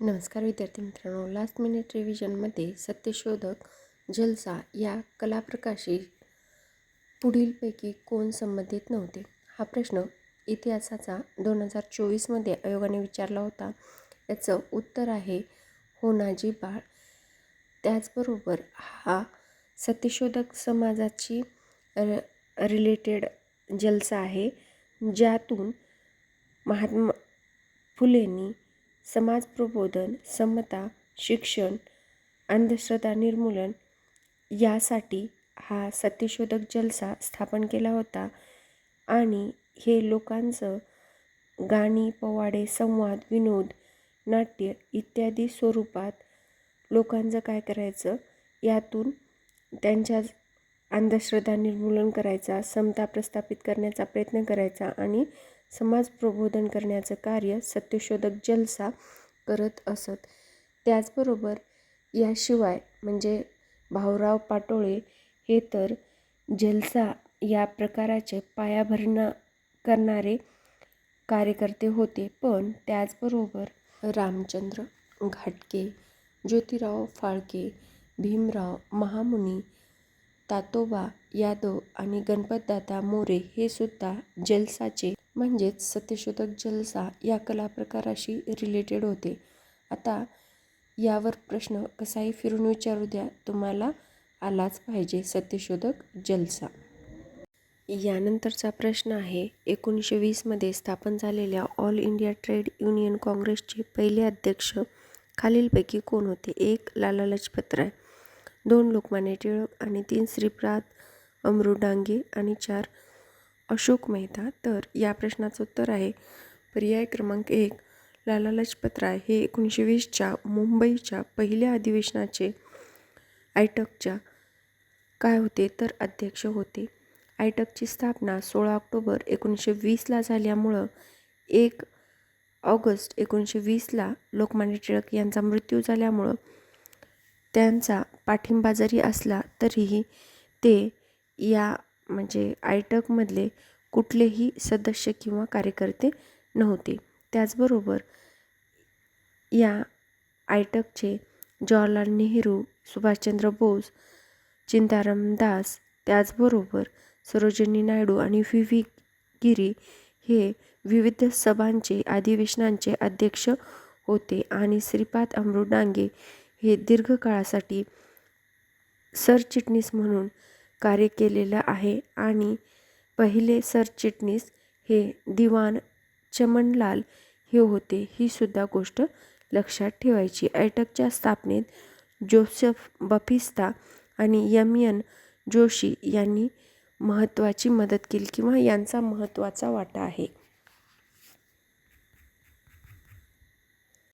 नमस्कार विद्यार्थी मित्रांनो, लास्ट मिनिट रिव्हिजनमध्ये सत्यशोधक जलसा या कलाप्रकाशी पुढीलपैकी कोण संबंधित नव्हते? हा प्रश्न इतिहासाचा 2024मध्ये आयोगाने विचारला होता. याचं उत्तर आहे होनाजी बाळ. त्याचबरोबर हा सत्यशोधक समाजाची रिलेटेड जलसा आहे, ज्यातून महात्मा फुलेंनी समाज प्रबोधन, समता, शिक्षण, अंधश्रद्धा निर्मूलन यासाठी हा सत्यशोधक जलसा स्थापन केला होता. आणि हे लोकांचं गाणी, पोवाडे, संवाद, विनोद, नाट्य इत्यादी स्वरूपात लोकांचं काय करायचं, यातून त्यांच्या अंधश्रद्धा निर्मूलन करायचा, समता प्रस्थापित करण्याचा प्रयत्न करायचा आणि समाज प्रबोधन करण्याचं कार्य सत्यशोधक जलसा करत असत. त्याचबरोबर याशिवाय म्हणजे भाऊराव पाटोळे हे तर जलसा या प्रकाराचे पायाभरणा करणारे कार्यकर्ते होते, पण त्याचबरोबर रामचंद्र घाटगे, ज्योतिराव फाळके, भीमराव महामुनी, तातोबा यादव आणि गणपतदादा मोरे हे सुद्धा जलसाचे म्हणजेच सत्यशोधक जलसा या कलाप्रकाराशी रिलेटेड होते. आता यावर प्रश्न कसाही फिरून विचारू द्या, तुम्हाला आलाच पाहिजे सत्यशोधक जलसा. यानंतरचा प्रश्न आहे, 1920मध्ये स्थापन झालेल्या ऑल इंडिया ट्रेड युनियन काँग्रेसचे पहिले अध्यक्ष खालीलपैकी कोण होते? 1. लाला लजपत राय, 2. लोकमान्य टिळक आणि 3. श्रीपाद अमरू डांगे आणि 4. अशोक मेहता. तर या प्रश्नाचं उत्तर आहे पर्याय क्रमांक 1. लाला लजपत राय हे 1920च्या मुंबईच्या पहिल्या अधिवेशनाचे आयटकच्या काय होते तर अध्यक्ष होते. आयटकची स्थापना 16 ऑक्टोबर 1920ला झाल्यामुळं 1 ऑगस्ट 1920ला लोकमान्य टिळक यांचा मृत्यू झाल्यामुळं त्यांचा पाठिंबा जरी असला तरीही ते या म्हणजे आयटकमधले कुठलेही सदस्य किंवा कार्यकर्ते नव्हते. त्याचबरोबर या आयटकचे जवाहरलाल नेहरू, सुभाषचंद्र बोस, चिंताराम दास, त्याचबरोबर सरोजिनी नायडू आणि व्ही व्ही गिरी हे विविध सभांचे अधिवेशनांचे अध्यक्ष होते. आणि श्रीपाद अमरू डांगे हे दीर्घकाळासाठी सरचिटणीस म्हणून कार्य केलेलं आहे. आणि पहिले सरचिटणीस हे दिवाण चमनलाल हे होते. ही सुद्धा गोष्ट लक्षात ठेवायची. आयटकच्या स्थापनेत जोसेफ बतिस्ता आणि एम. जोशी यांनी महत्त्वाची मदत केली किंवा यांचा महत्त्वाचा वाटा आहे.